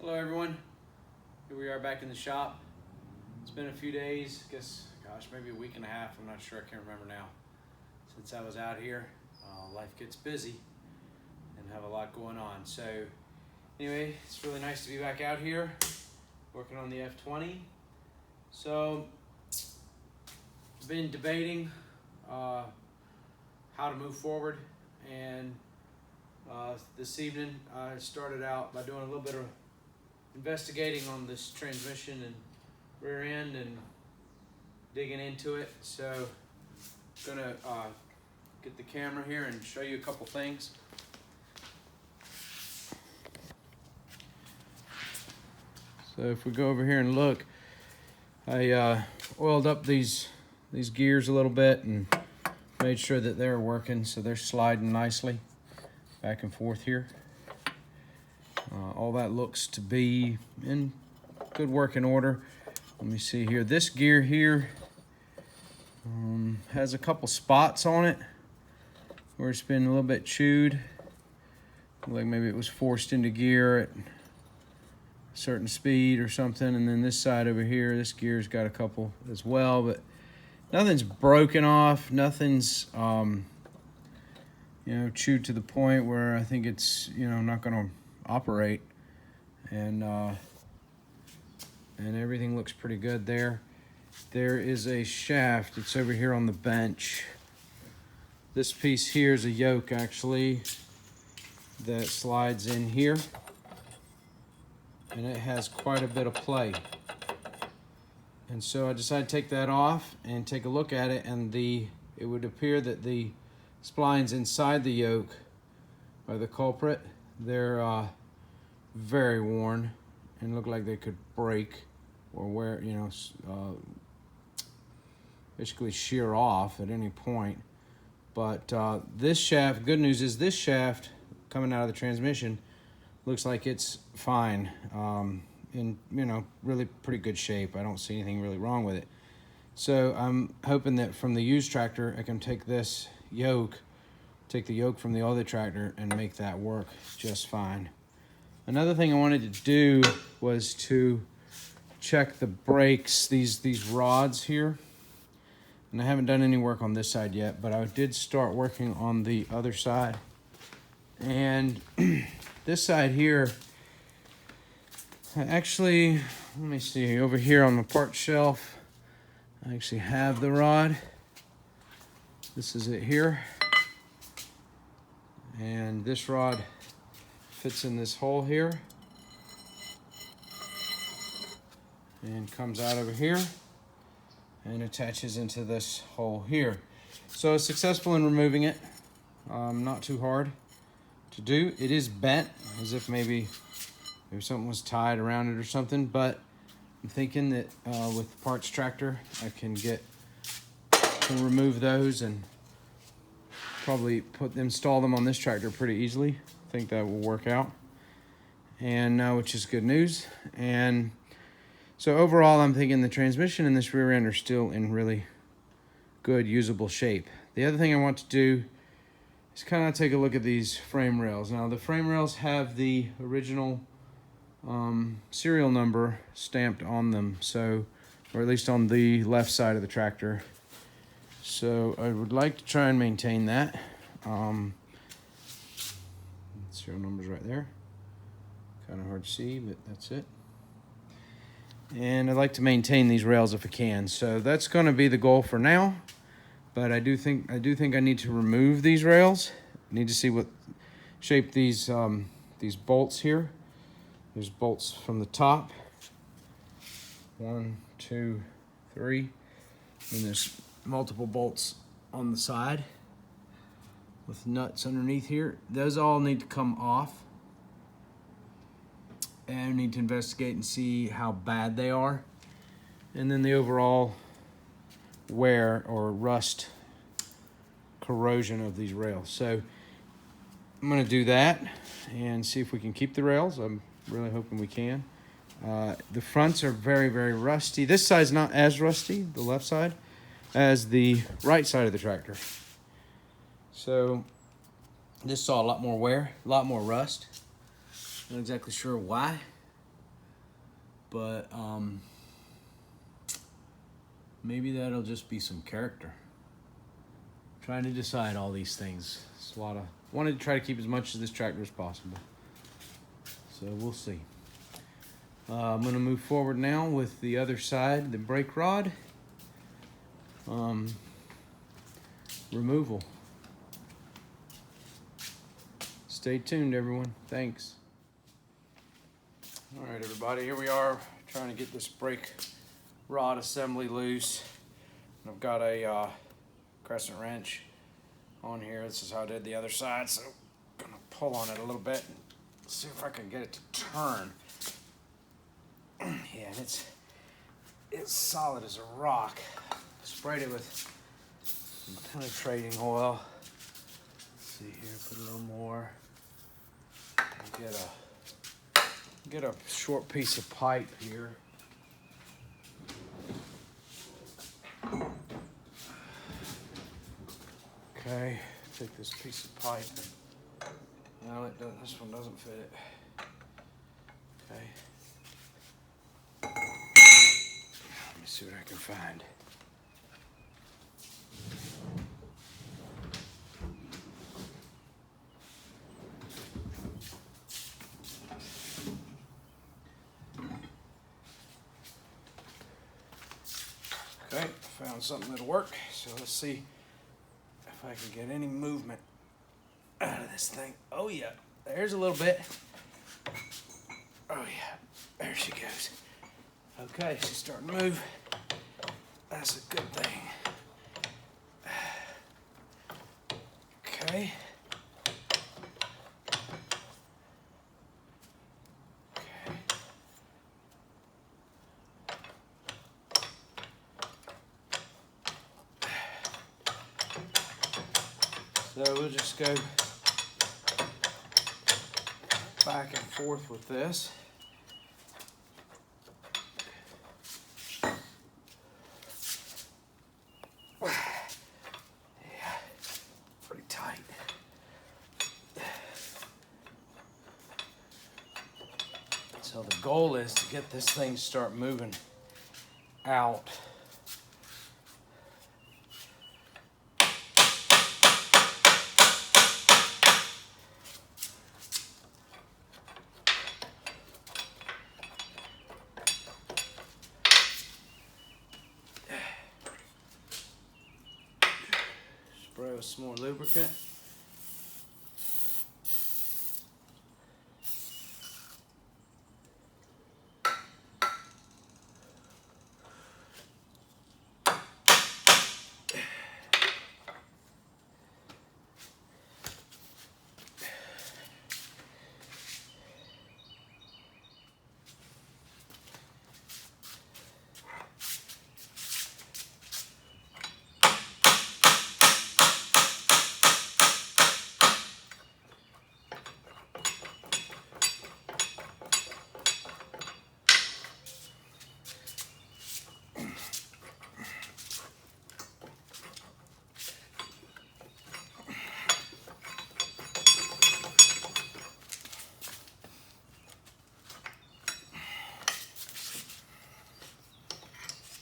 Hello everyone, here we are back in the shop. It's been a few days, gosh, maybe a week and a half, I'm not sure, I can't remember now, since I was out here. Life gets busy and have a lot going on. So anyway, it's really nice to be back out here working on the F20. So I've been debating how to move forward, and this evening I started out by doing a little bit of investigating on this transmission and rear end and digging into it. So I'm gonna get the camera here and show you a couple things. So if we go over here and look, I oiled up these gears a little bit and made sure that they're working, so they're sliding nicely back and forth here. All that looks to be in good working order. Let me see here. This gear here has a couple spots on it where it's been a little bit chewed. Like maybe it was forced into gear at a certain speed or something. And then this side over here, this gear's got a couple as well, but nothing's broken off. Nothing's chewed to the point where I think it's not going to operate, and everything looks pretty good there. There is a shaft. It's over here on the bench. This piece here is a yoke actually that slides in here, and it has quite a bit of play. And so I decided to take that off and take a look at it, and it would appear that the splines inside the yoke are the culprit. They're very worn and look like they could break or basically shear off at any point. But this shaft, good news is this shaft coming out of the transmission looks like it's fine, in really pretty good shape. I don't see anything really wrong with it. So I'm hoping that from the used tractor I can take the yoke from the other tractor and make that work just fine. Another thing I wanted to do was to check the brakes, these rods here. And I haven't done any work on this side yet, but I did start working on the other side. And this side here, let me see, over here on the part shelf, I actually have the rod. This is it here. And this rod fits in this hole here and comes out over here and attaches into this hole here. So I was successful in removing it. Not too hard to do. It is bent, as if maybe something was tied around it or something, but I'm thinking that with the parts tractor I can remove those and probably install them on this tractor pretty easily. I think that will work out, and which is good news. And so overall, I'm thinking the transmission and this rear end are still in really good, usable shape. The other thing I want to do is kind of take a look at these frame rails. Now, the frame rails have the original serial number stamped on them, so, or at least on the left side of the tractor. So I would like to try and maintain that. Serial numbers right there. Kind of hard to see, but that's it. And I'd like to maintain these rails if I can. So that's going to be the goal for now. But I do think I need to remove these rails. I need to see what shape these bolts here. There's bolts from the top. 1, 2, 3. And there's multiple bolts on the side with nuts underneath here. Those all need to come off, and I need to investigate and see how bad they are, and then the overall wear or rust corrosion of these rails. So I'm going to do that and see if we can keep the rails. I'm really hoping we can. The fronts are very, very rusty. This side's not as rusty, the left side, as the right side of the tractor. So this saw a lot more wear, a lot more rust. Not exactly sure why, but maybe that'll just be some character. Trying to decide all these things. It's a lot of, wanted to try to keep as much of this tractor as possible. So we'll see. I'm going to move forward now with the other side, the brake rod removal. Stay tuned, everyone. Thanks. All right, everybody, here we are trying to get this brake rod assembly loose. And I've got a crescent wrench on here. This is how I did the other side, so I'm gonna pull on it a little bit and see if I can get it to turn. Yeah, and it's solid as a rock. Sprayed it with some penetrating oil. Let's see here, put a little more. And get a short piece of pipe here. Okay, take this piece of pipe and no, it doesn't. This one doesn't fit it. Okay. Let me see what I can find. Okay, found something that'll work. So let's see if I can get any movement out of this thing. Oh yeah, there's a little bit. Oh yeah, there she goes. Okay, she's starting to move. That's a good thing. Okay. So we'll just go back and forth with this. Yeah, pretty tight. So the goal is to get this thing to start moving out. Spray with some more lubricant.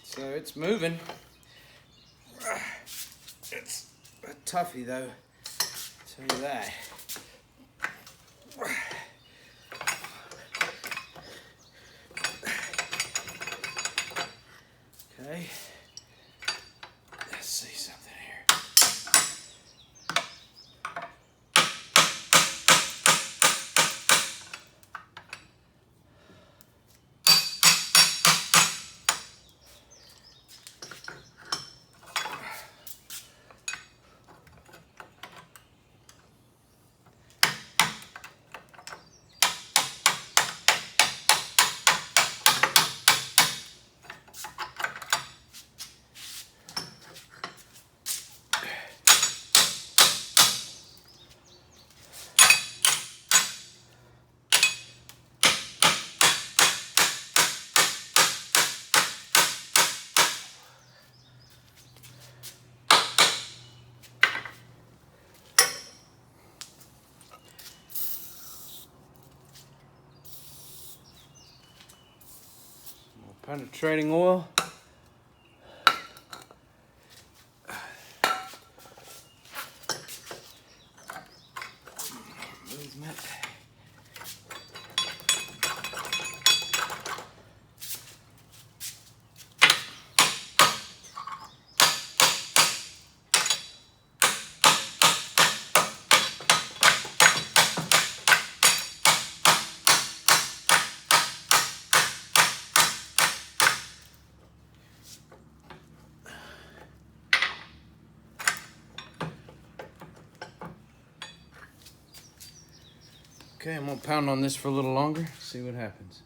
So it's moving. It's a toughie though, I'll tell you that. Okay, let's see something here. Penetrating oil. Movement. Okay, I'm gonna pound on this for a little longer, see what happens.